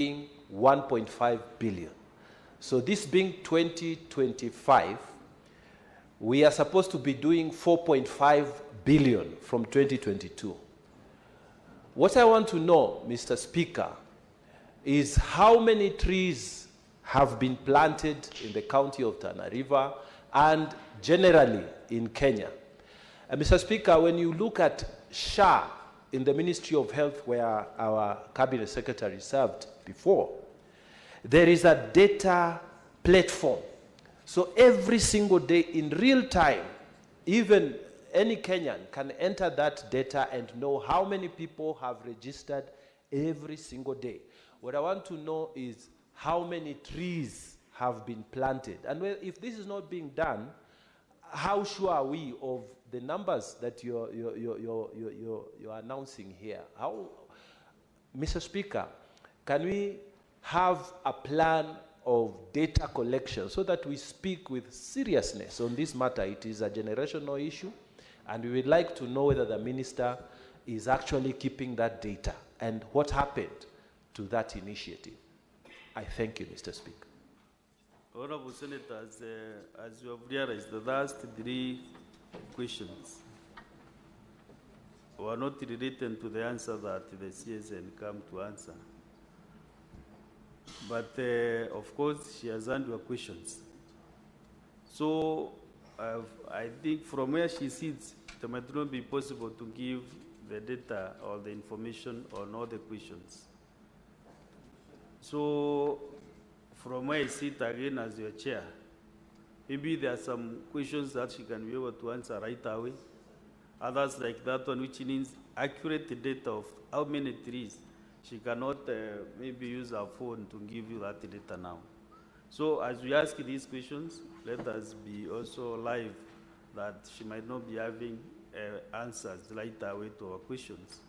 1.5 billion. So this being 2025, we are supposed to be doing 4.5 billion from 2022. What I want to know, Mr. Speaker, is how many trees have been planted in the county of Tana River and generally in Kenya. Mr. Speaker, when you look at SHA in the Ministry of Health, where our Cabinet Secretary served before, there is a data platform. So every single day in real time, even any Kenyan can enter that data and know how many people have registered every single day. What I want to know is how many trees have been planted. And if this is not being done, how sure are we of the numbers that you're announcing here? Mr. Speaker, can we have a plan of data collection so that we speak with seriousness on this matter? It is a generational issue, and we would like to know whether the minister is actually keeping that data and what happened to that initiative. I thank you, Mr. Speaker. Honorable Senators, as you have realized, the last three questions were not related to the answer that the CSN come to answer. But of course, she has answered your questions. So I think from where she sits, it might not be possible to give the data or the information on all the questions. So from where I sit again as your chair, maybe there are some questions that she can be able to answer right away. Others like that one, which needs accurate data of how many trees. She cannot maybe use her phone to give you that data now. So as we ask these questions, let us be also live that she might not be having answers right away to our questions.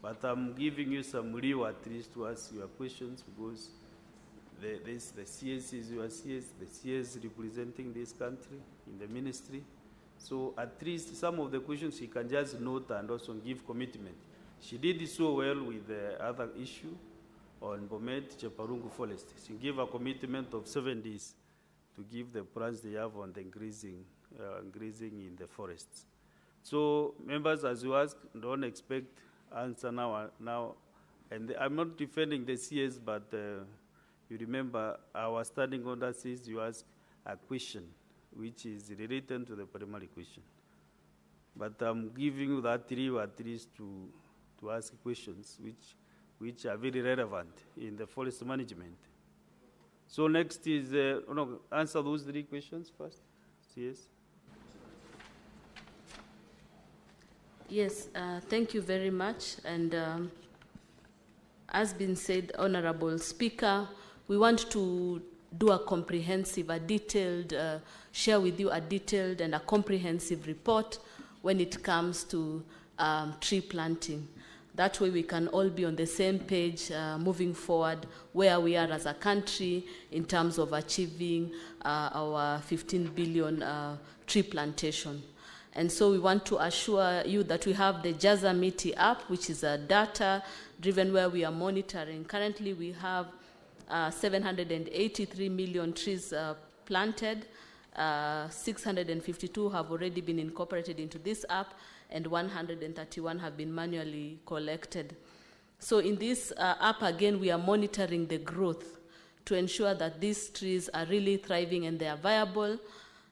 But I'm giving you some real at least to ask your questions, because the CS is your CS, the CS representing this country in the ministry. So at least some of the questions she can just note and also give commitment. She did so well with the other issue on Bomet Cheparungu Forest. She gave a commitment of 7 days to give the plans they have on the grazing in the forests. So members, as you ask, don't expect answer now. And I'm not defending the CS, but you remember our standing order says you ask a question which is related to the primary question. But I'm giving you that three at least to ask questions which are very relevant in the forest management. So next is, answer those three questions first. Yes. Yes, thank you very much. And as been said, Honorable Speaker, we want to do a comprehensive, share with you a detailed and a comprehensive report when it comes to tree planting. That way we can all be on the same page moving forward where we are as a country in terms of achieving our 15 billion tree plantation. And so we want to assure you that we have the Jaza Miti app, which is a data-driven where we are monitoring. Currently we have 783 million trees planted. 652 have already been incorporated into this app, and 131 have been manually collected. So in this app, again, we are monitoring the growth to ensure that these trees are really thriving and they are viable.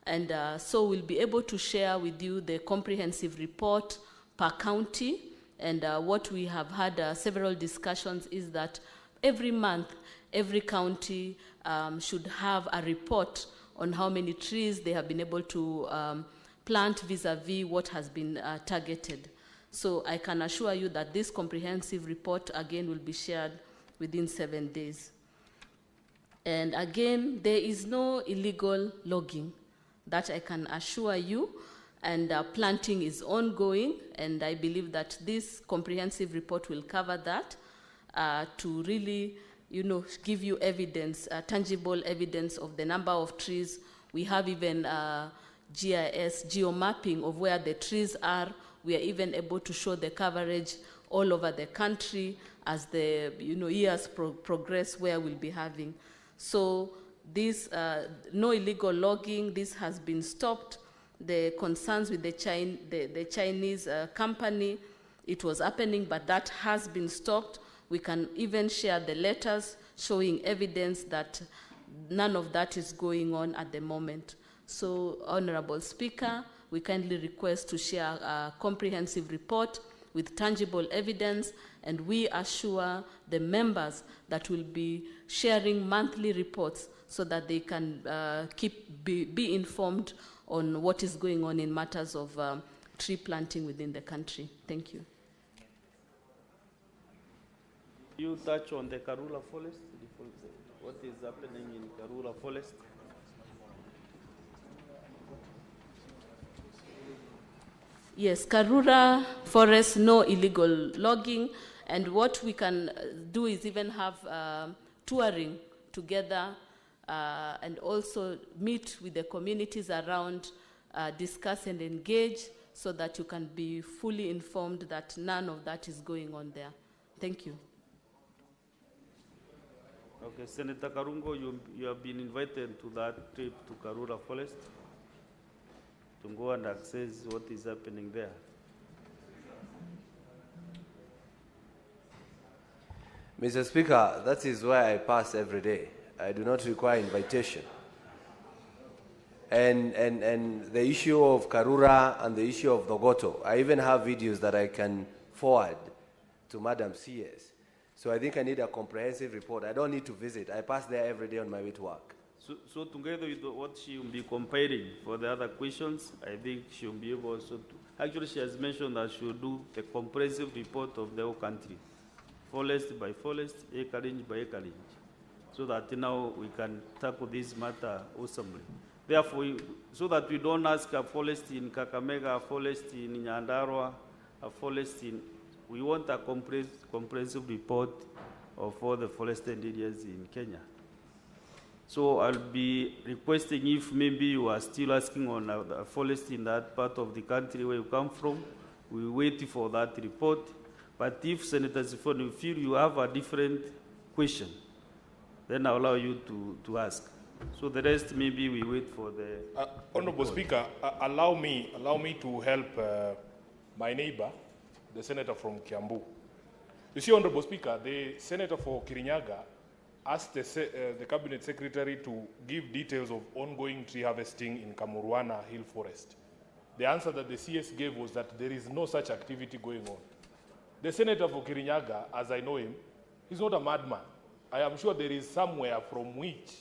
And so we'll be able to share with you the comprehensive report per county. And what we have had several discussions is that every month, every county should have a report on how many trees they have been able to plant vis-a-vis what has been targeted. So I can assure you that this comprehensive report, again, will be shared within 7 days. And again, there is no illegal logging. That I can assure you, and planting is ongoing, and I believe that this comprehensive report will cover that to really, give you evidence, tangible evidence of the number of trees. We have even GIS, geomapping of where the trees are. We are even able to show the coverage all over the country as the years progress, where we'll be having. So this no illegal logging, this has been stopped. The concerns with the Chinese company, it was happening, but that has been stopped. We can even share the letters showing evidence that none of that is going on at the moment. So, Honorable Speaker, we kindly request to share a comprehensive report with tangible evidence, and we assure the members that we'll be sharing monthly reports so that they can be informed on what is going on in matters of tree planting within the country. Thank you. You touch on the Karura Forest, what is happening in Karura Forest? Yes, Karura Forest, no illegal logging, and what we can do is even have touring together and also meet with the communities around, discuss and engage so that you can be fully informed that none of that is going on there. Thank you. Okay, Senator Karungo, you have been invited to that trip to Karura Forest to go and access what is happening there. Mr. Speaker, that is where I pass every day. I do not require invitation. And the issue of Karura and the issue of Dogoto, I even have videos that I can forward to Madam CS. So I think I need a comprehensive report. I don't need to visit. I pass there every day on my way to work. So together with what she will be comparing for the other questions, I think she will be able also to, actually she has mentioned that she will do a comprehensive report of the whole country, forest by forest, acreage by acreage, so that now we can tackle this matter awesomely. Therefore, so that we don't ask a forest in Kakamega, a forest in Nyandarua, a forest in, we want a comprehensive report of all the forested areas in Kenya. So I'll be requesting if maybe you are still asking on a forest in that part of the country where you come from, we'll wait for that report. But if Senator Sifuna, you feel you have a different question, then I'll allow you to ask. So the rest, maybe we wait for the... Honorable Speaker, allow me to help my neighbor, the senator from Kiambu. You see, Honorable Speaker, the senator for Kirinyaga asked the cabinet secretary to give details of ongoing tree harvesting in Kamurwana Hill Forest. The answer that the CS gave was that there is no such activity going on. The senator for Kirinyaga, as I know him, he's not a madman. I am sure there is somewhere from which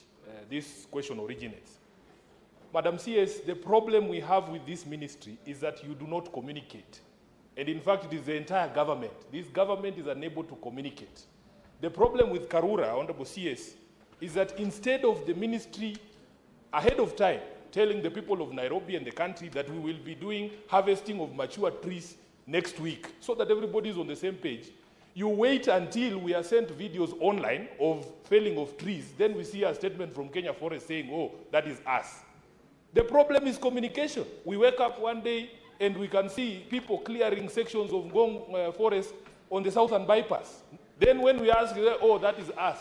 this question originates. Madam CS, the problem we have with this ministry is that you do not communicate. And in fact, it is the entire government. This government is unable to communicate. The problem with Karura, Honorable CS, is that instead of the ministry ahead of time telling the people of Nairobi and the country that we will be doing harvesting of mature trees next week so that everybody is on the same page, you wait until we are sent videos online of felling of trees, then we see a statement from Kenya Forest saying, oh, that is us. The problem is communication. We wake up one day and we can see people clearing sections of Ngong Forest on the southern bypass. Then when we ask, oh, that is us.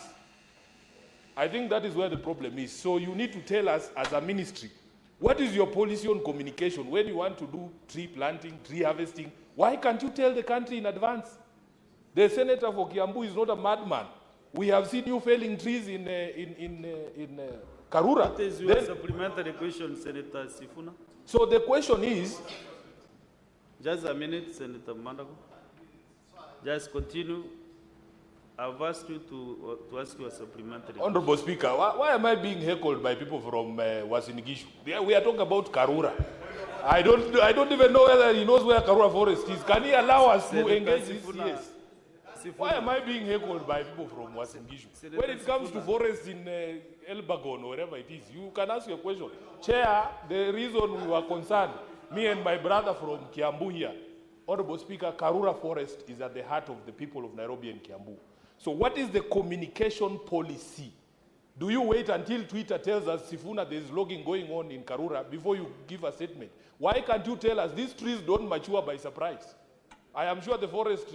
I think that is where the problem is. So you need to tell us as a ministry, what is your policy on communication when you want to do tree planting, tree harvesting? Why can't you tell the country in advance? The senator for Kiambu is not a madman. We have seen you felling trees in Karura. What is your supplementary question, Senator Sifuna? So the question is... Just a minute, Senator Mandago. Just continue. I've asked you to ask you a supplementary. Honorable Speaker, why am I being heckled by people from Uasin Gishu? We are talking about Karura. I don't even know whether he knows where Karura Forest is. Can he allow us to engage this? Yes. Why am I being heckled by people from Uasin Gishu? When it comes to forests in Elbagon or wherever it is, you can ask your question. Chair, the reason we were concerned, me and my brother from Kiambu here, Honorable Speaker, Karura Forest is at the heart of the people of Nairobi and Kiambu. So what is the communication policy? Do you wait until Twitter tells us, Sifuna, there is logging going on in Karura before you give a statement? Why can't you tell us these trees don't mature by surprise? I am sure the forest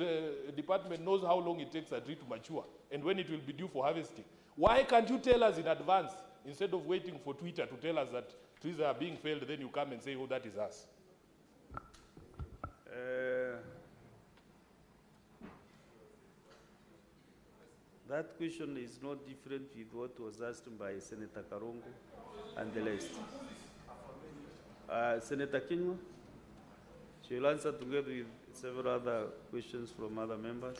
department knows how long it takes a tree to mature and when it will be due for harvesting. Why can't you tell us in advance instead of waiting for Twitter to tell us that trees are being felled, then you come and say, oh, that is us? That question is not different with what was asked by Senator Karongo and the rest. Senator Kinyua, she will answer together with several other questions from other members.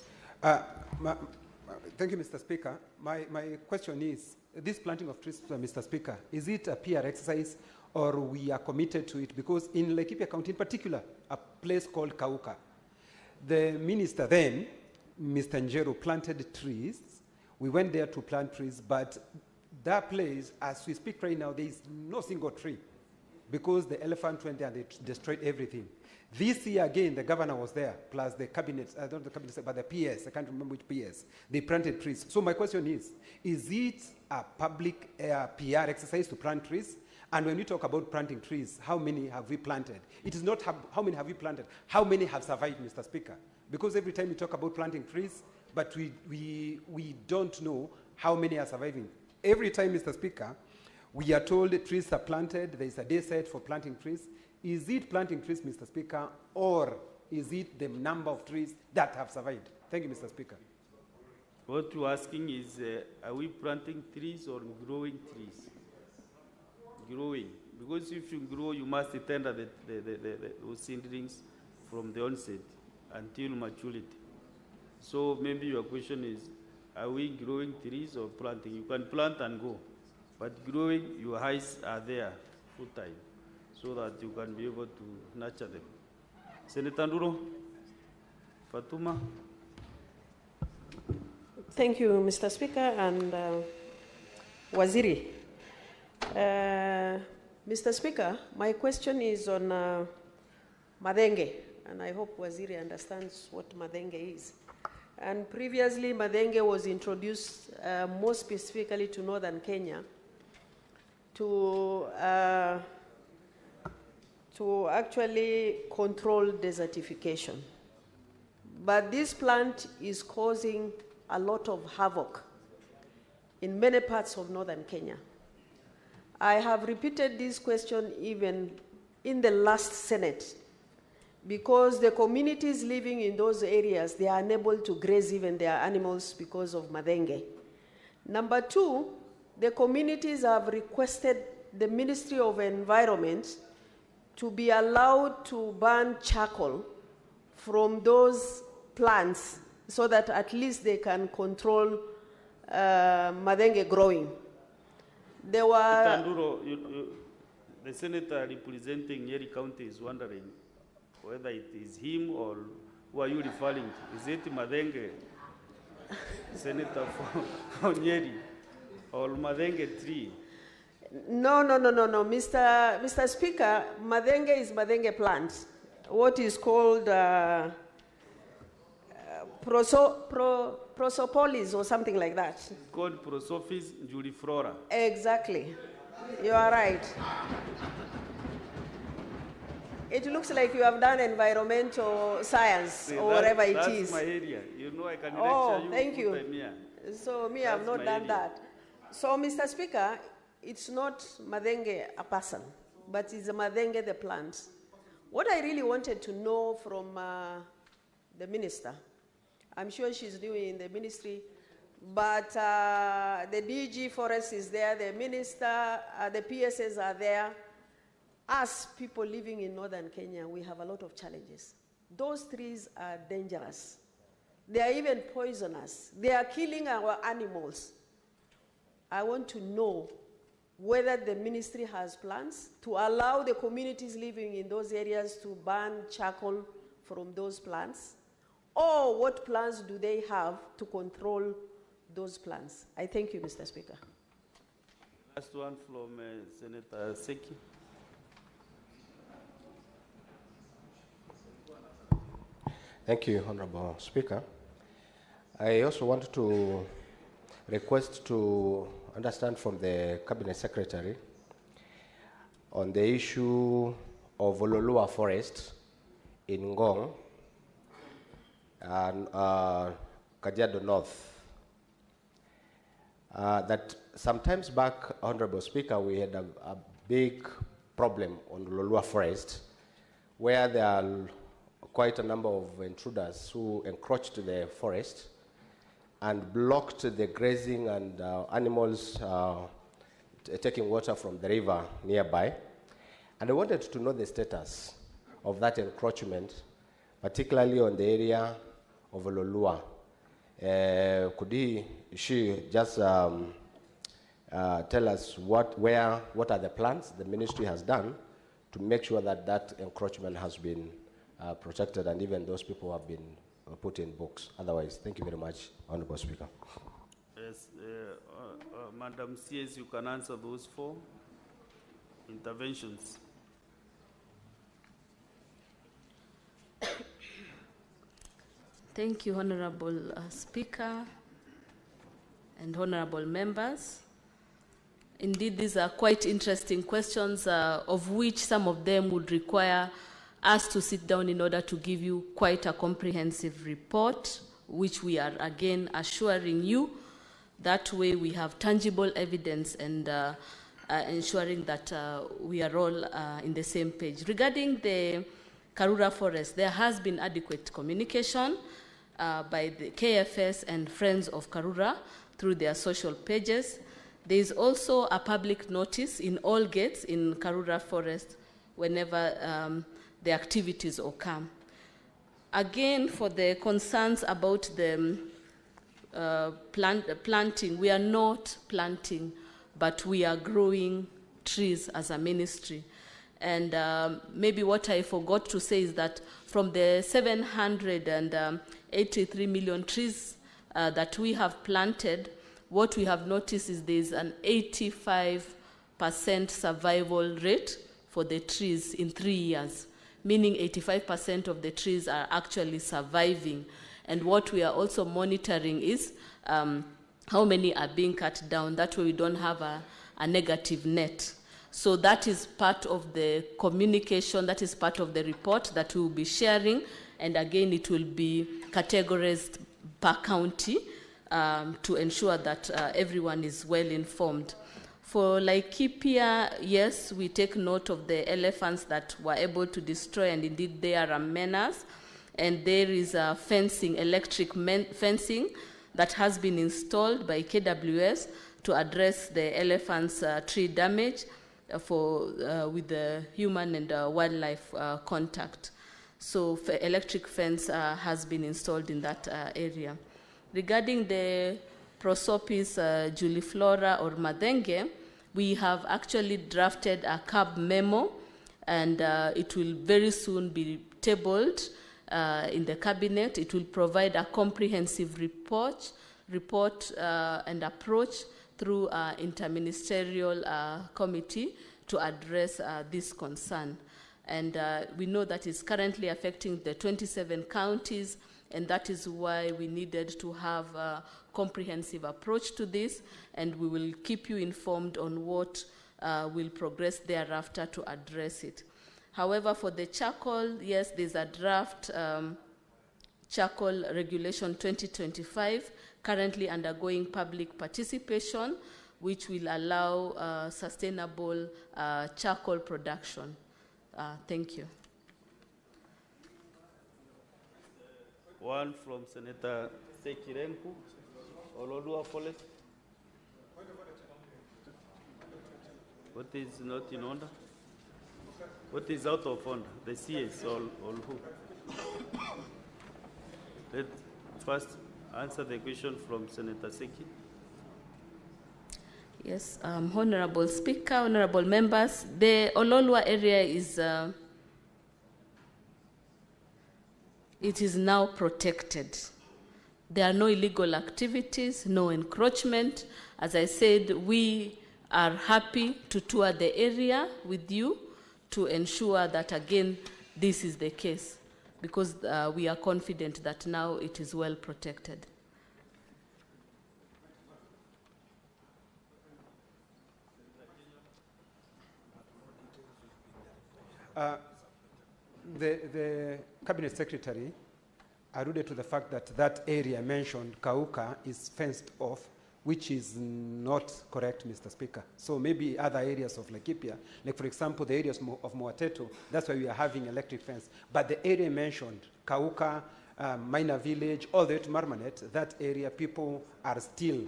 Thank you, Mr. Speaker. My question is, this planting of trees, Mr. Speaker, is it a PR exercise or we are committed to it? Because in Laikipia County in particular, a place called Kauka, the minister then, Mr. Njeru, planted trees. We went there to plant trees, but that place, as we speak right now, there is no single tree because the elephant went there and they destroyed everything. This year again, the governor was there, plus the cabinet, not the cabinet, but the PS, I can't remember which PS. They planted trees. So my question is it a public PR exercise to plant trees? And when we talk about planting trees, how many have we planted? It is not how many have we planted, how many have survived, Mr. Speaker? Because every time we talk about planting trees, but we don't know how many are surviving. Every time, Mr. Speaker, we are told that trees are planted, there is a day set for planting trees. Is it planting trees, Mr. Speaker, or is it the number of trees that have survived? Thank you, Mr. Speaker. What you're asking is, are we planting trees or growing trees? Growing. Because if you grow, you must tender those seedlings from the onset until maturity. So maybe your question is, are we growing trees or planting? You can plant and go, but growing, your eyes are there full time, so that you can be able to nurture them. Senator Nduro, Fatuma. Thank you, Mr. Speaker, and Waziri. Mr. Speaker, my question is on Madenge, and I hope Waziri understands what Madenge is. And previously, Madenge was introduced more specifically to northern Kenya to actually control desertification. But this plant is causing a lot of havoc in many parts of northern Kenya. I have repeated this question even in the last Senate, because the communities living in those areas, they are unable to graze even their animals because of Madenge. Number two, the communities have requested the Ministry of Environment to be allowed to burn charcoal from those plants so that at least they can control Madenge growing. There were... Tanduro, the senator representing Nyeri County is wondering whether it is him or who are you referring to? Is it Madenge, senator for Nyeri, or Madenge tree? No. Mr. Speaker, Madenge is Madenge plant. What is called Prosopolis or something like that. It's called Prosophis juliflora. Exactly. You are right. It looks like you have done environmental science or whatever it is. That's my area. You know I can lecture you. Oh, thank you. So me, I've not done that. So, Mr. Speaker, it's not Madenge a person, but it's Madenge the plant. What I really wanted to know from the minister, I'm sure she's new in the ministry, but the DG Forest is there, the minister, the PSS are there. Us people living in northern Kenya, we have a lot of challenges. Those trees are dangerous. They are even poisonous. They are killing our animals. I want to know whether the ministry has plans to allow the communities living in those areas to burn charcoal from those plants, or what plans do they have to control those plants? I thank you, Mr. Speaker. Last one from Senator Seki. Thank you, Honorable Speaker. I also want to request to understand from the Cabinet Secretary on the issue of Ololua Forest in Ngong, and Kajiado North. That sometimes back, Honorable Speaker, we had a big problem on Lolua Forest, where there are quite a number of intruders who encroached the forest and blocked the grazing and animals taking water from the river nearby. And I wanted to know the status of that encroachment, particularly on the area of Lolua. Could she just tell us what are the plans the ministry has done to make sure that that encroachment has been protected and even those people have been put in books? Otherwise, thank you very much, Honorable Speaker. Yes, Madam CS, you can answer those 4 interventions. Thank you, Honorable Speaker and honorable members. Indeed, these are quite interesting questions, of which some of them would require us to sit down in order to give you quite a comprehensive report, which we are again assuring you. That way we have tangible evidence and ensuring that we are all in the same page. Regarding the Karura Forest, there has been adequate communication by the KFS and Friends of Karura through their social pages. There is also a public notice in all gates in Karura Forest whenever the activities occur. Again, for the concerns about the planting, we are not planting, but we are growing trees as a ministry. And maybe what I forgot to say is that from the 783 million trees that we have planted, what we have noticed is there's an 85% survival rate for the trees in 3 years, meaning 85% of the trees are actually surviving. And what we are also monitoring is how many are being cut down. That way we don't have a negative net. So that is part of the communication, that is part of the report that we will be sharing. And again, it will be categorized per county to ensure that everyone is well informed. For Laikipia, yes, we take note of the elephants that were able to destroy, and indeed they are a menace. And there is a fencing, electric fencing that has been installed by KWS to address the elephants' tree damage with the human and wildlife contact. So electric fence has been installed in that area. Regarding the Prosopis juliflora or Madenge, we have actually drafted a CAB memo, and it will very soon be tabled in the cabinet. It will provide a comprehensive report and approach through an interministerial committee to address this concern. And we know that it's currently affecting the 27 counties, and that is why we needed to have a comprehensive approach to this, and we will keep you informed on what will progress thereafter to address it. However, for the charcoal, yes, there's a draft charcoal regulation 2025 currently undergoing public participation, which will allow sustainable charcoal production. Thank you. One from Senator Sekirenku, Ololua Forest. What is not in order? What is out of order? The CS or who? Let's first answer the question from Senator Seki. Yes, Honorable Speaker, honorable members, the Ololua area is it is now protected. There are no illegal activities, no encroachment. As I said, we are happy to tour the area with you to ensure that, again, this is the case, because we are confident that now it is well protected. The Cabinet Secretary alluded to the fact that that area mentioned, Kauka, is fenced off, which is not correct, Mr. Speaker. So maybe other areas of Laikipia, like for example, the areas of Moateto, that's why we are having electric fence. But the area mentioned, Kauka, Minor Village, all the way to Marmanet, that area, people are still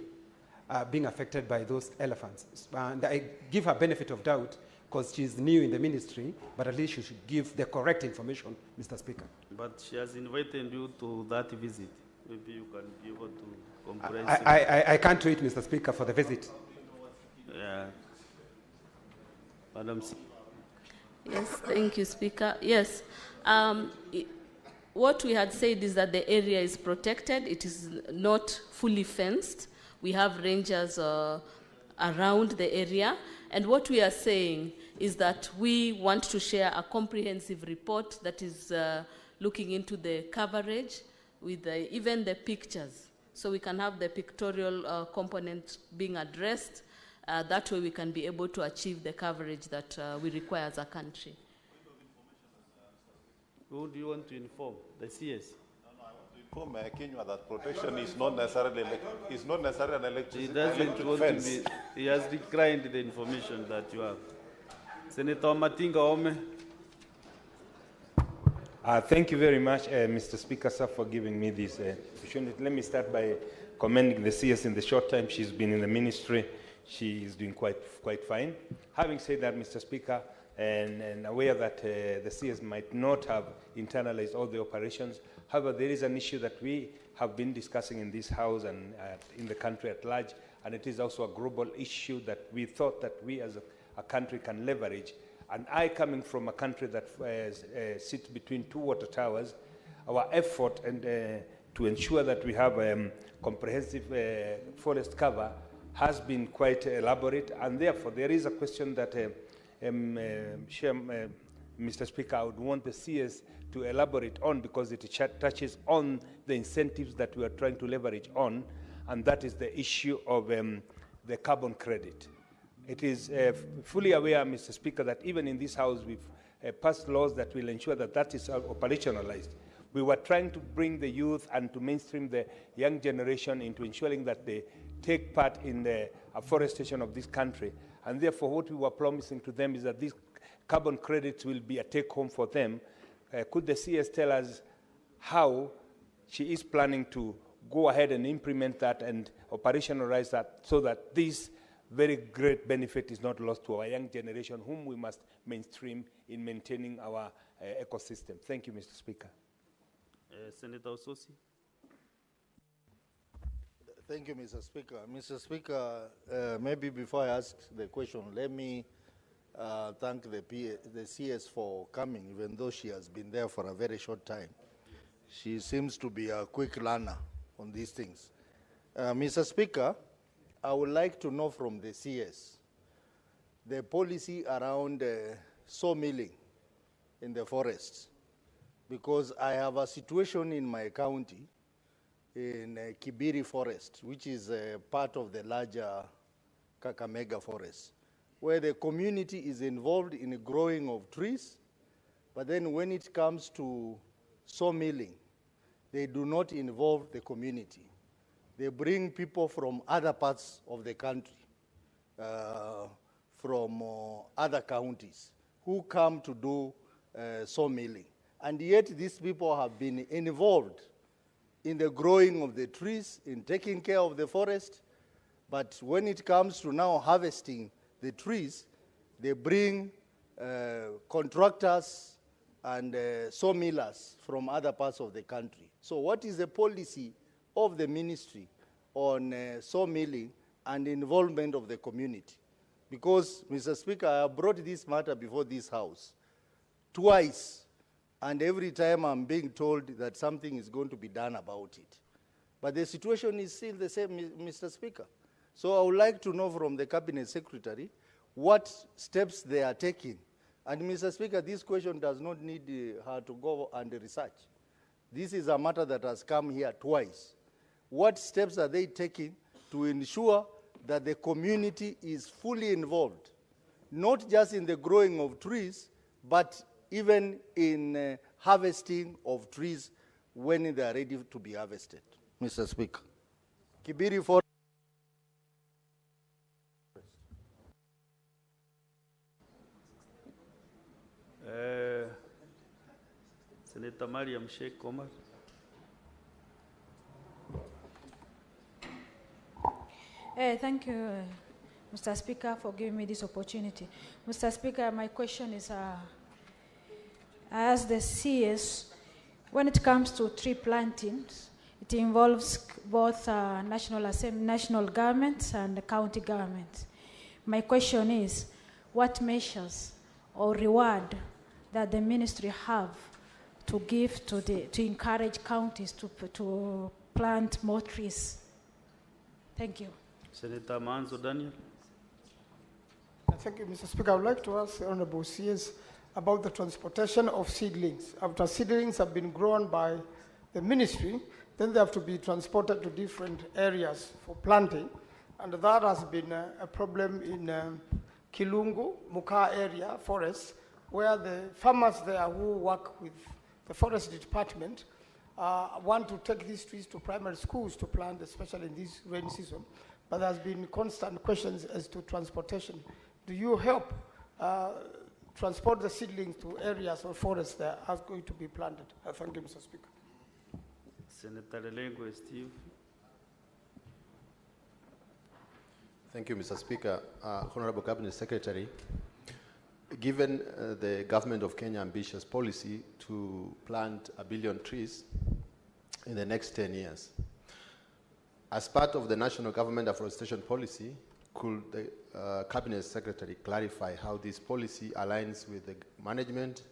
being affected by those elephants. And I give her benefit of doubt because she's new in the ministry, but at least she should give the correct information, Mr. Speaker. But she has invited you to that visit. Maybe you can be able to comprehend. I can't wait, Mr. Speaker, for the visit. Yeah. Madam C. Yes, thank you, Speaker. Yes. What we had said is that the area is protected. It is not fully fenced. We have rangers around the area. And what we are saying is that we want to share a comprehensive report that is looking into the coverage with even the pictures. So we can have the pictorial component being addressed. That way we can be able to achieve the coverage that we require as a country. Who do you want to inform? The CS? No, I want to inform Kenya that protection is not necessarily an electricity. He doesn't want fence. to be, he has declined the information that you have. Senator Matinga Ome. Thank you very much, Mr. Speaker, sir, for giving me this opportunity. Let me start by commending the CS in the short time she's been in the ministry. She is doing quite fine. Having said that, Mr. Speaker, and aware that the CS might not have internalized all the operations, however, there is an issue that we have been discussing in this House and in the country at large, and it is also a global issue that we thought that we as a country can leverage. And I, coming from a country that sits between two water towers, our effort and to ensure that we have comprehensive forest cover has been quite elaborate, and therefore there is a question that, Mr. Speaker, I would want the CS to elaborate on because it touches on the incentives that we are trying to leverage on, and that is the issue of the carbon credit. It is fully aware, Mr. Speaker, that even in this House we've passed laws that will ensure that that is operationalized. We were trying to bring the youth and to mainstream the young generation into ensuring that they take part in the afforestation of this country. And therefore, what we were promising to them is that these carbon credits will be a take-home for them. Could the CS tell us how she is planning to go ahead and implement that and operationalize that so that this very great benefit is not lost to our young generation, whom we must mainstream in maintaining our ecosystem? Thank you, Mr. Speaker. Senator Ososi. Thank you, Mr. Speaker. Mr. Speaker, maybe before I ask the question, let me thank the CS for coming, even though she has been there for a very short time. She seems to be a quick learner on these things. Mr. Speaker, I would like to know from the CS the policy around sawmilling in the forests, because I have a situation in my county in Kibiri Forest, which is part of the larger Kakamega Forest, where the community is involved in the growing of trees, but then when it comes to sawmilling, they do not involve the community. They bring people from other parts of the country, from other counties, who come to do sawmilling. And yet these people have been involved in the growing of the trees, in taking care of the forest, but when it comes to now harvesting the trees, they bring contractors and sawmillers from other parts of the country. So what is the policy of the ministry on sawmilling and involvement of the community? Because, Mr. Speaker, I have brought this matter before this House twice, and every time I'm being told that something is going to be done about it. But the situation is still the same, Mr. Speaker. So I would like to know from the Cabinet Secretary what steps they are taking. And, Mr. Speaker, this question does not need her to go and research. This is a matter that has come here twice. What steps are they taking to ensure that the community is fully involved, not just in the growing of trees, but even in harvesting of trees when they are ready to be harvested, Mr. Speaker. Kibiri for Senator Mariam Sheikh Omar. Thank you, Mr. Speaker, for giving me this opportunity. Mr. Speaker, my question is, as the CS, when it comes to tree plantings, it involves both national governments and the county governments. My question is, what measures or reward that the ministry have to give to encourage counties to plant more trees? Thank you. Senator Manzo Daniel. Thank you, Mr. Speaker. I would like to ask the Honorable CS about the transportation of seedlings. After seedlings have been grown by the ministry, then they have to be transported to different areas for planting. And that has been a problem in Kilungu, Muka area, forest, where the farmers there who work with the forest department want to take these trees to primary schools to plant, especially in this rainy season. But there's been constant questions as to transportation. Do you help transport the seedlings to areas of forests that are going to be planted? Thank you, Mr. Speaker. Senator Lelengo Steve. Thank you, Mr. Speaker. Honorable Cabinet Secretary, given the government of Kenya ambitious policy to plant 1 billion trees in the next 10 years, as part of the national government afforestation policy, could the Cabinet Secretary clarify how this policy aligns with the management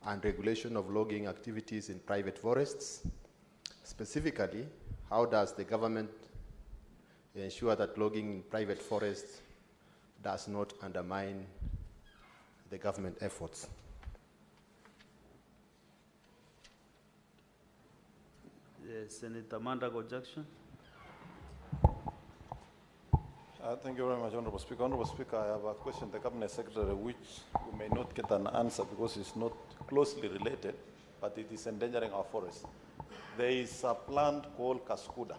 and regulation of logging activities in private forests? Specifically, how does the government ensure that logging in private forests does not undermine the government efforts? Senator Mandago Jackson. Thank you very much, Honorable Speaker. Honorable Speaker, I have a question to the Cabinet Secretary which we may not get an answer because it's not closely related, but it is endangering our forests. There is a plant called Kaskuda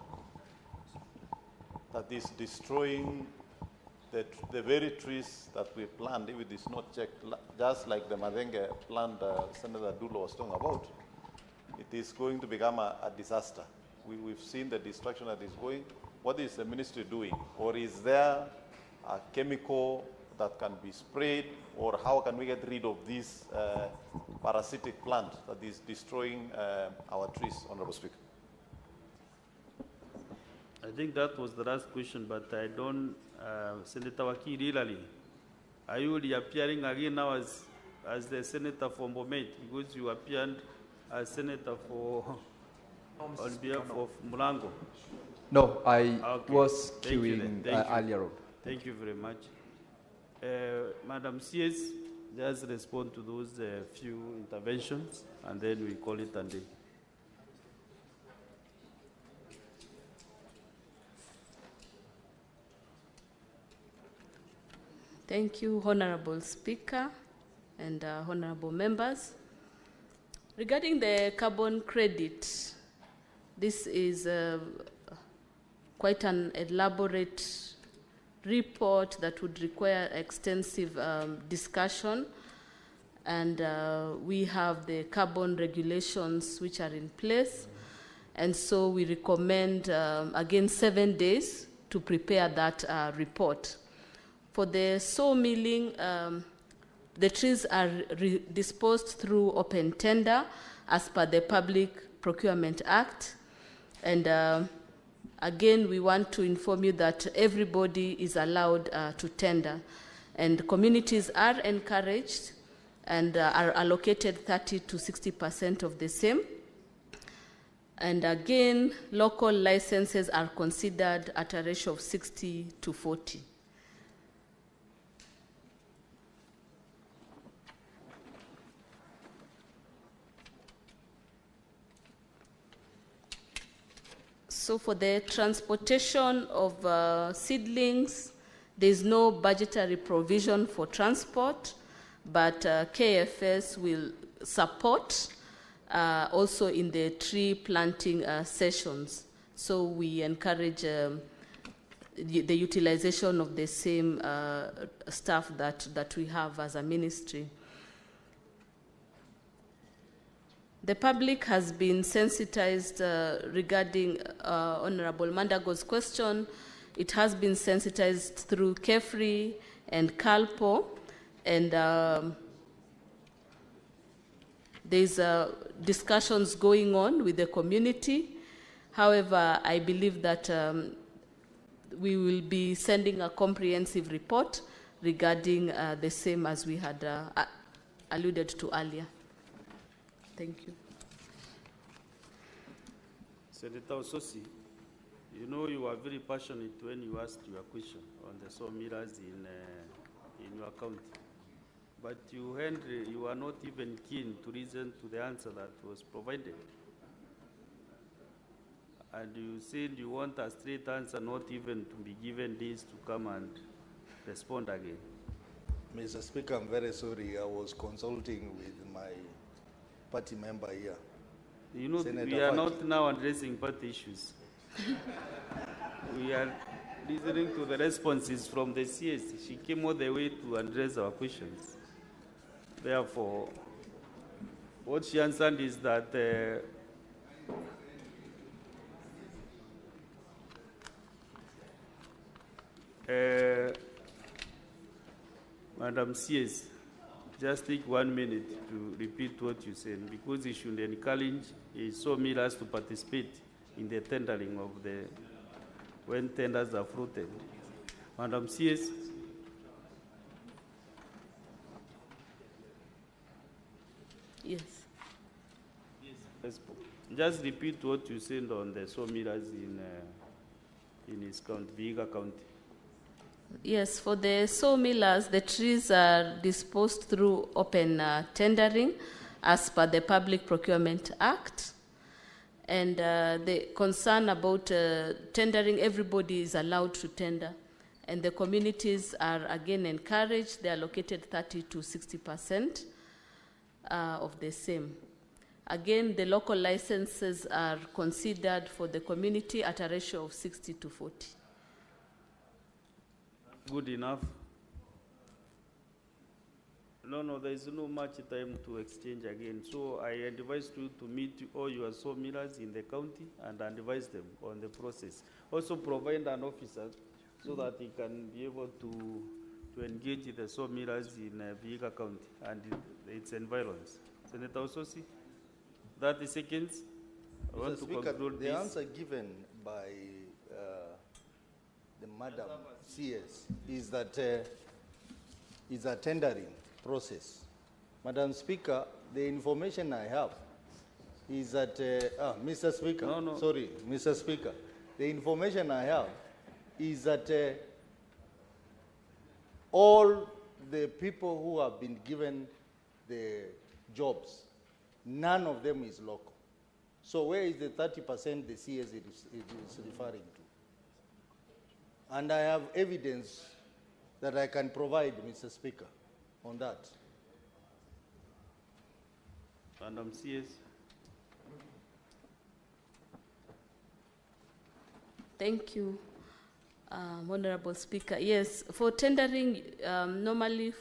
that is destroying the very trees that we plant if it is not checked, just like the Madenge plant Senator Dulo was talking about. It is going to become a disaster. We've seen the destruction that is going. What is the ministry doing? Or is there a chemical that can be sprayed? Or how can we get rid of this parasitic plant that is destroying our trees, Honorable Speaker? I think that was the last question, but I don't, Senator Wakili Ilali, are you reappearing again now as the Senator for Bomet, because you appeared as Senator for, on behalf of Mulango? No, I was queuing earlier on. Thank you very much. Madam CS, just respond to those few interventions, and then we call it a day. Thank you, Honorable Speaker and honorable members. Regarding the carbon credit, this is quite an elaborate report that would require extensive discussion, and we have the carbon regulations which are in place, and so we recommend again 7 days to prepare that report. For the sawmilling, the trees are disposed through open tender as per the Public Procurement Act, and again, we want to inform you that everybody is allowed to tender, and communities are encouraged and are allocated 30 to 60% of the same. And again, local licenses are considered at a ratio of 60 to 40. So for the transportation of seedlings, there is no budgetary provision for transport, but KFS will support also in the tree planting sessions. So we encourage the utilization of the same staff that we have as a ministry. The public has been sensitized regarding Honorable Mandago's question. It has been sensitized through KEFRI and CALPO, and there's discussions going on with the community. However, I believe that we will be sending a comprehensive report regarding the same as we had alluded to earlier. Thank you. Senator Ososi, you know you are very passionate when you asked your question on the sawmills in your county. But you, Henry, you are not even keen to listen to the answer that was provided. And you said you want a straight answer, not even to be given this to come and respond again. Mr. Speaker, I'm very sorry. I was consulting with my party member here. You know, Senator we are Faki. not now addressing party issues. We are listening to the responses from the CS. She came all the way to address our questions. Therefore, what she answered is that Madam CS, just take 1 minute to repeat what you said, because you should encourage sawmillers to participate in the tendering of the, when tenders are floated. Madam CS. Yes. Yes. Just repeat what you said on the sawmillers in his county, Vihiga County. Yes, for the sawmillers, the trees are disposed through open tendering as per the Public Procurement Act. And the concern about tendering, everybody is allowed to tender. And the communities are again encouraged. They are allocated 30 to 60% of the same. Again, the local licenses are considered for the community at a ratio of 60 to 40. Good enough. No, there is no much time to exchange again. So I advise you to meet all your sawmillers in the county and advise them on the process. Also provide an officer so that he can be able to engage the sawmillers in Vihiga County and its environs. Senator Ososi, 30 seconds. I want Mr. to Speaker, conclude the this. answer given by the Madam CS is that it's a tendering process. Madam Speaker, the information I have is that, Mr. Speaker, sorry, Mr. Speaker, the information I have is that all the people who have been given the jobs, none of them is local. So where is the 30% the CS is referring to? And I have evidence that I can provide, Mr. Speaker, on that. Madam CS. Thank you, Honorable Speaker. Yes, for tendering, normally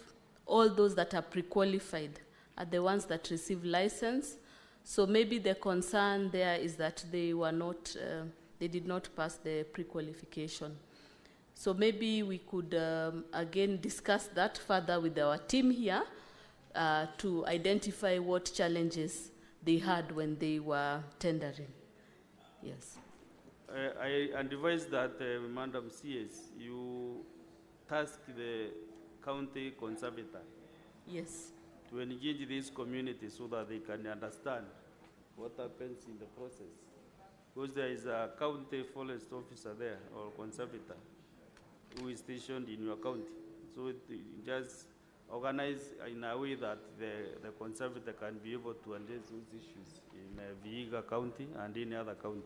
all those that are pre-qualified are the ones that receive license. So maybe the concern there is that they were not, they did not pass the pre-qualification. So maybe we could again discuss that further with our team here to identify what challenges they had when they were tendering. Yes. I advise that, Madam CS, you task the county conservator. Yes. To engage this community so that they can understand what happens in the process. Because there is a county forest officer there, or conservator, who is stationed in your county. So just organize in a way that the conservator can be able to address those issues in Vihiga County and any other county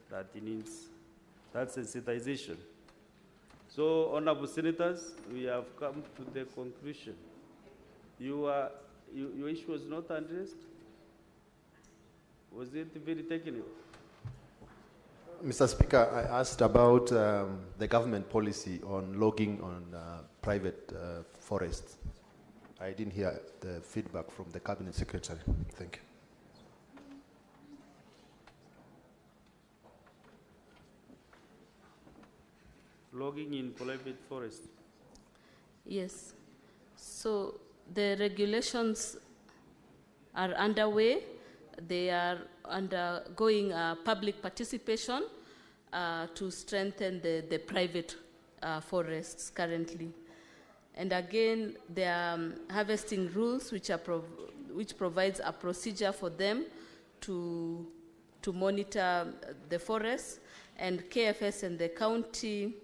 that it needs that sensitization. So, honorable senators, we have come to the conclusion. Your issue was not addressed? Was it very technical? Mr. Speaker, I asked about the government policy on logging on private forests. I didn't hear the feedback from the Cabinet Secretary. Thank you. Logging in private forest. Yes. So the regulations are underway. They are undergoing public participation to strengthen the private forests currently. And again, there are harvesting rules which provides a procedure for them to monitor the forests, and KFS and the county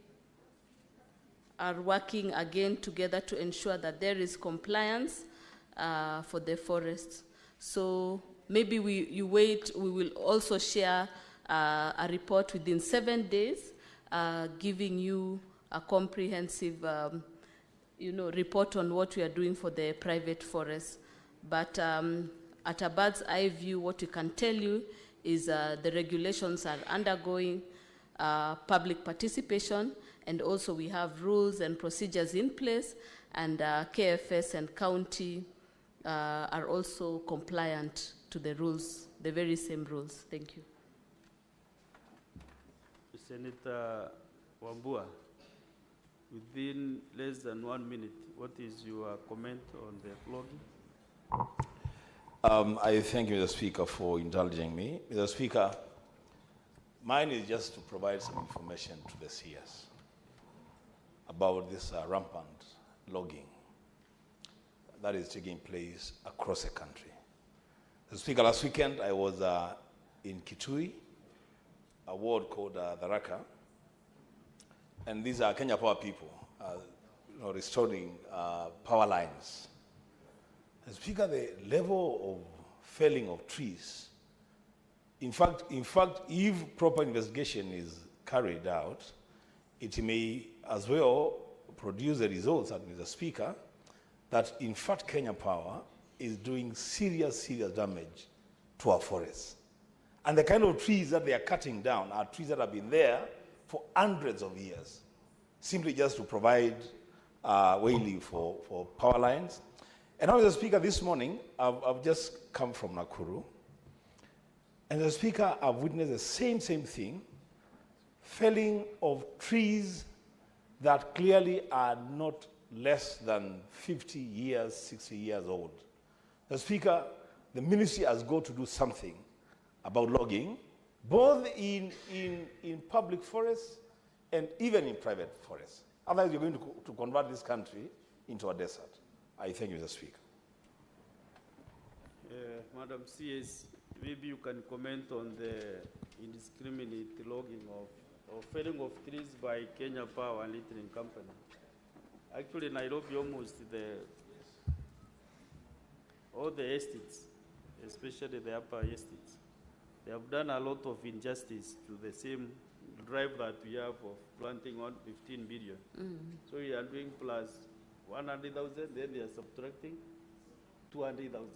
are working again together to ensure that there is compliance for the forests. So maybe you wait, we will also share a report within 7 days, giving you a comprehensive report on what we are doing for the private forests. But at a bird's eye view, what we can tell you is the regulations are undergoing public participation, and also we have rules and procedures in place, and KFS and county are also compliant to the rules, the very same rules. Thank you. Senator Wambua, within less than 1 minute, what is your comment on the flogging? I thank you, Mr. Speaker, for indulging me. Mr. Speaker, mine is just to provide some information to the CS about this rampant logging that is taking place across the country. Mr. Speaker, last weekend I was in Kitui, a ward called Tharaka, and these are Kenya Power people, restoring power lines. Mr. Speaker, the level of felling of trees, in fact, if proper investigation is carried out, it may as well produce the results, Mr. Speaker, that in fact Kenya Power is doing serious damage to our forests. And the kind of trees that they are cutting down are trees that have been there for hundreds of years, simply just to provide whaling for power lines. And now, Mr. Speaker, this morning, I've just come from Nakuru, and Mr. Speaker, I've witnessed the same thing, felling of trees that clearly are not less than 50 years, 60 years old. Mr. Speaker, the ministry has got to do something about logging, both in public forests and even in private forests. Otherwise, you're going to convert this country into a desert. I thank you, Mr. Speaker. Madam CS, maybe you can comment on the indiscriminate logging of felling of trees by Kenya Power and Littering Company. Actually, Nairobi, almost all the estates, especially the upper estates, they have done a lot of injustice to the same drive that we have of planting on 15 billion. So we are doing plus 100,000, then they are subtracting 200,000.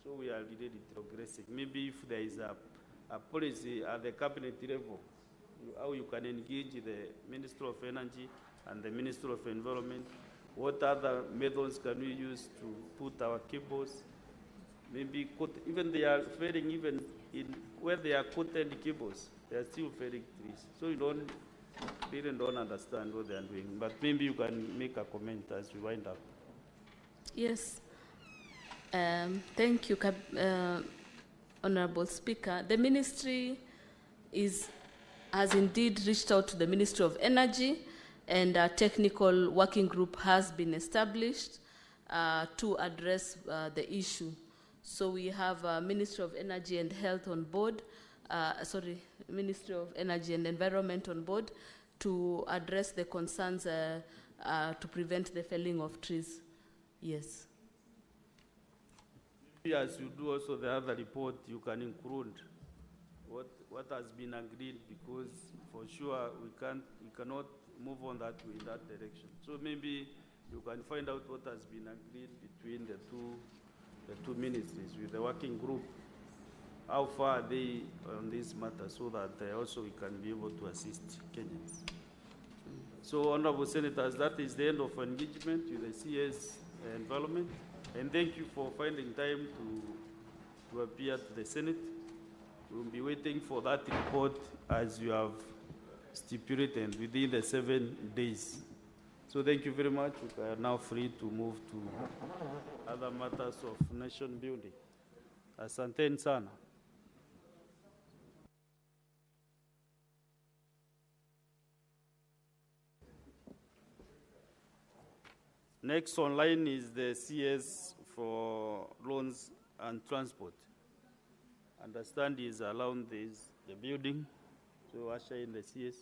So we are really progressing. Maybe if there is a policy at the cabinet level, how you can engage the Minister of Energy and the Minister of Environment, what other methods can we use to put our cables, maybe even they are felling even in where they are cotton cables, they are still felling trees. So you don't understand what they are doing. But maybe you can make a comment as we wind up. Yes. Thank you, Honorable Speaker. The ministry has indeed reached out to the Ministry of Energy, and a technical working group has been established to address the issue. So we have Ministry of Energy and Health on board, Ministry of Energy and Environment on board to address the concerns to prevent the felling of trees. Yes. As you do also the other report, you can include what has been agreed, because for sure we cannot move on in that direction. So maybe you can find out what has been agreed between the two ministries with the working group how far are they on this matter so that also we can be able to assist Kenyans. So, Honorable Senators, that is the end of engagement with the CS environment. And thank you for finding time to appear to the Senate. We'll be waiting for that report as you have stipulated within the 7 days. So thank you very much. We are now free to move to other matters of nation building. Asanteni sana. Next online is the CS for loans and transport. Understand is around the building, so usher in the CS.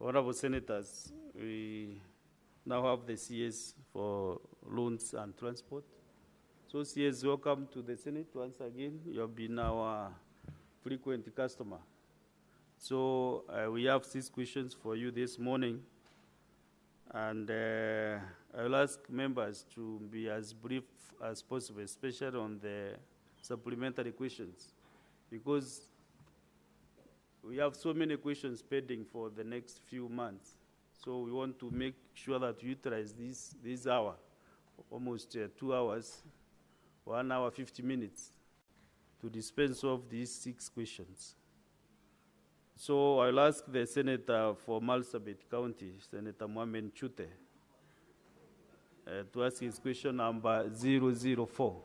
Honorable Senators, we now have the CS for loans and transport. So CS, welcome to the Senate once again. You have been our frequent customer. So we have 6 questions for you this morning. And I will ask members to be as brief as possible, especially on the supplementary questions, because we have so many questions pending for the next few months. So we want to make sure that we utilize this hour, almost 2 hours, 1 hour, 50 minutes, to dispense of these 6 questions. So I'll ask the Senator for Marsabit County, Senator Mohamed Chute, to ask his question number 004.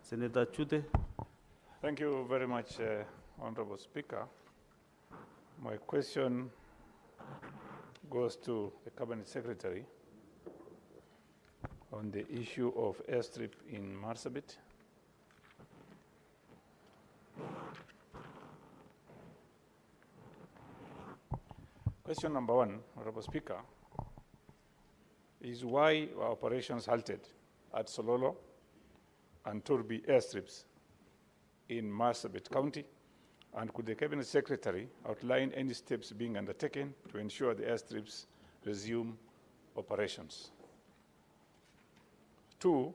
Senator Chute. Thank you very much, Honorable Speaker. My question goes to the Cabinet Secretary on the issue of airstrip in Marsabit. Question number 1, Honorable Speaker, is why our operations halted at Sololo and Turbi airstrips in Marsabit County, and could the Cabinet Secretary outline any steps being undertaken to ensure the airstrips resume operations? 2,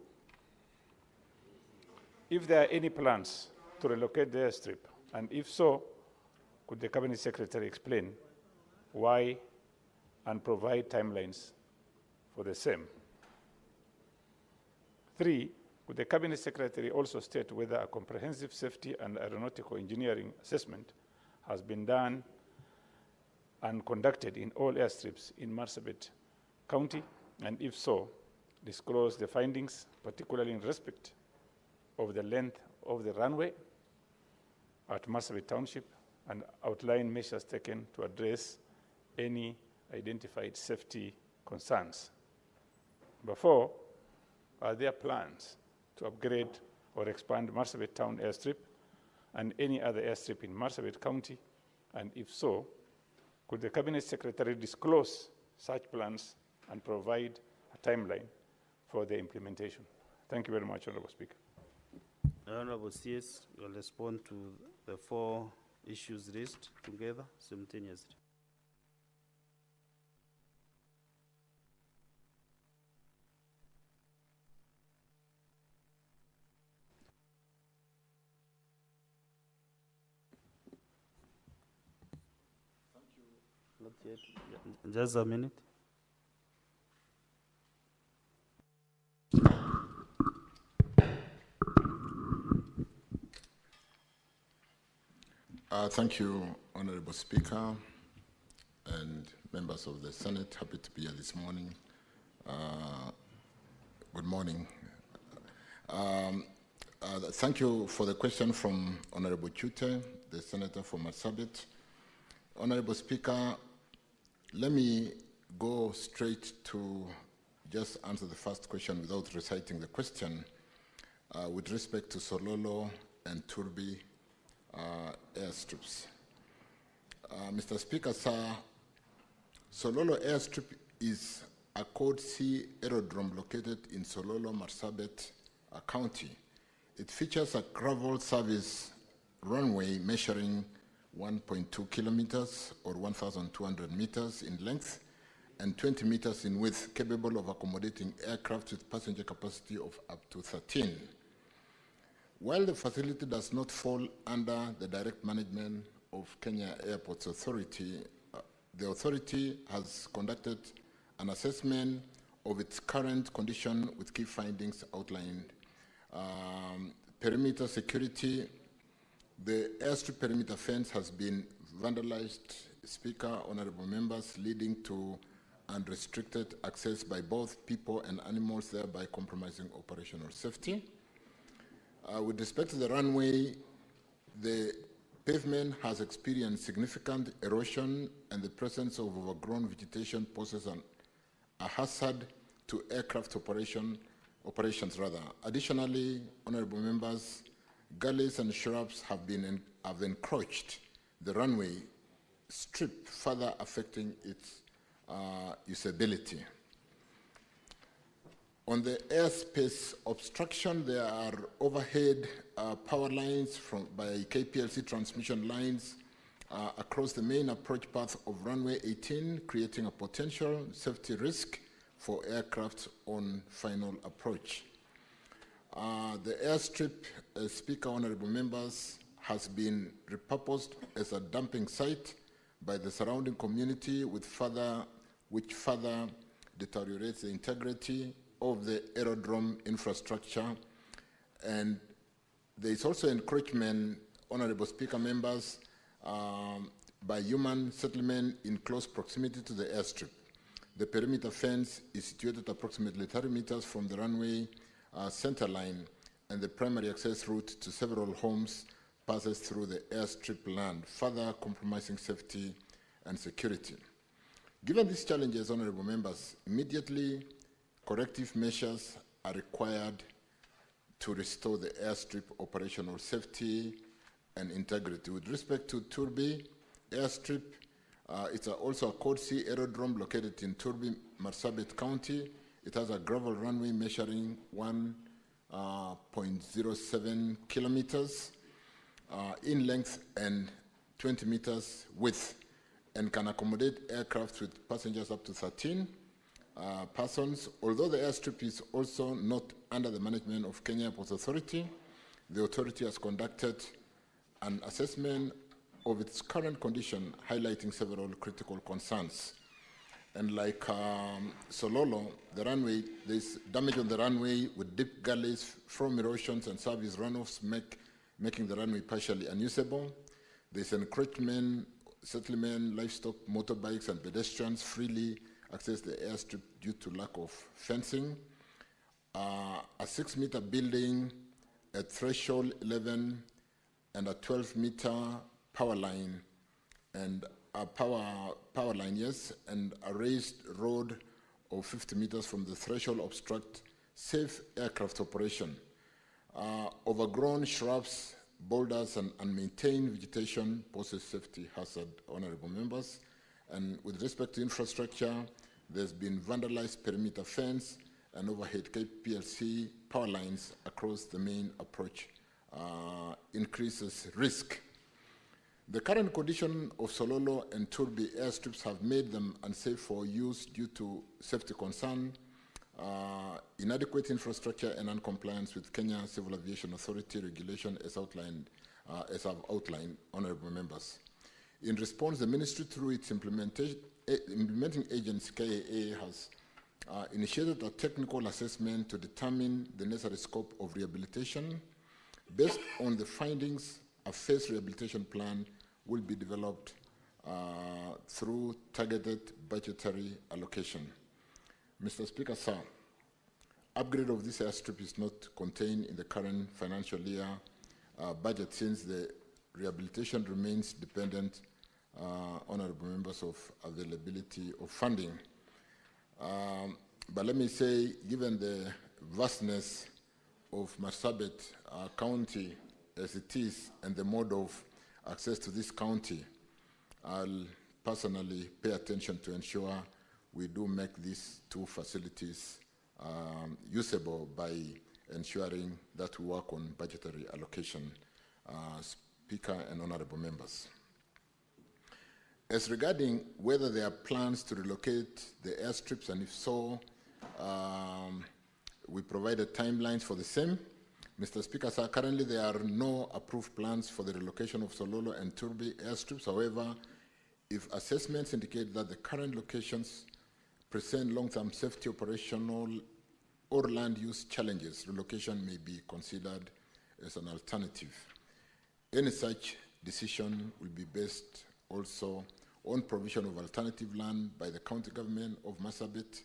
if there are any plans to relocate the airstrip, and if so, could the Cabinet Secretary explain why and provide timelines for the same? 3, would the Cabinet Secretary also state whether a comprehensive safety and aeronautical engineering assessment has been done and conducted in all airstrips in Marsabit County, and if so, disclose the findings, particularly in respect of the length of the runway at Marsabit Township, and outline measures taken to address any identified safety concerns. Number 4, are there plans to upgrade or expand Marsabit Town airstrip and any other airstrip in Marsabit County? And if so, could the Cabinet Secretary disclose such plans and provide a timeline for the implementation? Thank you very much, Honorable Speaker. Honorable CS will respond to the 4 issues raised together simultaneously. Not yet. Just a minute. Thank you, Honorable Speaker and members of the Senate. Happy to be here this morning. Good morning. Thank you for the question from Honorable Chute, the Senator from Marsabit. Honorable Speaker, let me go straight to just answer the first question without reciting the question with respect to Sololo and Turbi airstrips. Mr. Speaker, sir, Sololo airstrip is a Code C aerodrome located in Sololo, Marsabit County. It features a gravel service runway measuring 1.2 kilometers or 1,200 meters in length and 20 meters in width, capable of accommodating aircraft with passenger capacity of up to 13. While the facility does not fall under the direct management of Kenya Airports Authority, the authority has conducted an assessment of its current condition with key findings outlined. Perimeter security. The airstrip perimeter fence has been vandalized, Speaker, honorable members, leading to unrestricted access by both people and animals, thereby compromising operational safety. With respect to the runway, the pavement has experienced significant erosion, and the presence of overgrown vegetation poses a hazard to aircraft operations. Additionally, honorable members, gullies and shrubs have encroached the runway strip, further affecting its usability. On the airspace obstruction, there are overhead power lines by KPLC transmission lines across the main approach path of runway 18, creating a potential safety risk for aircraft on final approach. The airstrip, Speaker, honorable members, has been repurposed as a dumping site by the surrounding community, which further deteriorates the integrity of the aerodrome infrastructure. And there is also encroachment, honorable Speaker, members, by human settlement in close proximity to the airstrip. The perimeter fence is situated approximately 30 meters from the runway center line, and the primary access route to several homes passes through the airstrip land, further compromising safety and security. Given these challenges, honorable members, immediately corrective measures are required to restore the airstrip operational safety and integrity. With respect to Turbi airstrip, it's also a Code C aerodrome located in Turbi, Marsabit County. It has a gravel runway measuring 1.07 kilometers in length and 20 meters width, and can accommodate aircraft with passengers up to 13 persons. Although the airstrip is also not under the management of Kenya Airports Authority, the authority has conducted an assessment of its current condition, highlighting several critical concerns. And like Sololo, the runway, there's damage on the runway with deep gullies from erosions and service runoffs, making the runway partially unusable. There's encroachment, settlement, livestock, motorbikes, and pedestrians freely access the airstrip due to lack of fencing. A 6-meter building, a threshold 11, and a 12-meter power line, and a power line, yes, and a raised road of 50 meters from the threshold obstruct safe aircraft operation. Overgrown shrubs, boulders, and unmaintained vegetation poses safety hazard, honorable members. And with respect to infrastructure, there's been vandalized perimeter fence and overhead KPLC power lines across the main approach increases risk. The current condition of Sololo and Turbi airstrips have made them unsafe for use due to safety concern, inadequate infrastructure, and non-compliance with Kenya Civil Aviation Authority regulation as I've outlined, honorable members. In response, the ministry, through its implementing agency, KAA, has initiated a technical assessment to determine the necessary scope of rehabilitation. Based on the findings, a phased rehabilitation plan will be developed through targeted budgetary allocation. Mr. Speaker, sir, upgrade of this airstrip is not contained in the current financial year budget, since the rehabilitation remains dependent, honorable members, of availability of funding. But let me say, given the vastness of Marsabit County as it is, and the mode of access to this county, I'll personally pay attention to ensure we do make these two facilities usable by ensuring that we work on budgetary allocation. Speaker and honorable members. As regarding whether there are plans to relocate the airstrips, and if so, we provided timelines for the same. Mr. Speaker, sir, currently there are no approved plans for the relocation of Sololo and Turbi airstrips. However, if assessments indicate that the current locations present long-term safety, operational, or land use challenges, relocation may be considered as an alternative. Any such decision will be based also on provision of alternative land by the county government of Marsabit,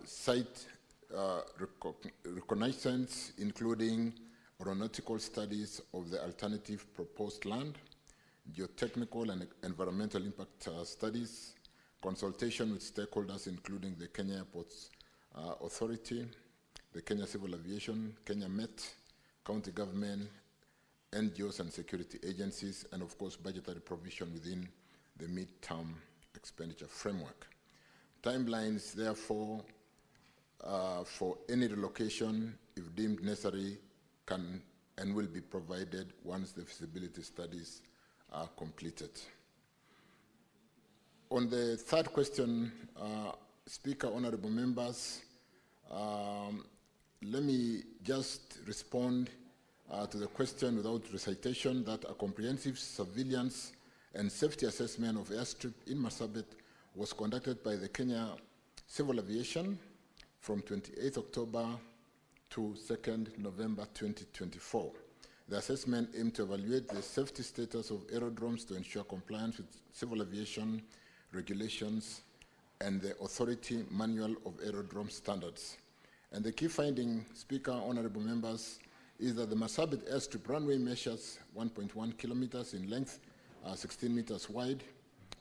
site reconnaissance, including aeronautical studies of the alternative proposed land, geotechnical and environmental impact studies, consultation with stakeholders including the Kenya Airports Authority, the Kenya Civil Aviation, Kenya Met, county government, NGOs and security agencies, and of course budgetary provision within the mid-term expenditure framework. Timelines, therefore, for any relocation, if deemed necessary, can and will be provided once the feasibility studies are completed. On the third question, Speaker, honorable members, let me just respond to the question without recitation that a comprehensive surveillance and safety assessment of airstrip in Marsabit was conducted by the Kenya Civil Aviation from 28 October to 2nd November 2024. The assessment aimed to evaluate the safety status of aerodromes to ensure compliance with civil aviation regulations and the authority manual of aerodrome standards. And the key finding, Speaker, honorable members, is that the Marsabit airstrip runway measures 1.1 kilometers in length, 16 meters wide,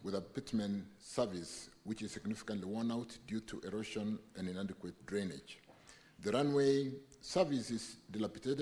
with a bitumen service which is significantly worn out due to erosion and inadequate drainage. The runway service is dilapidated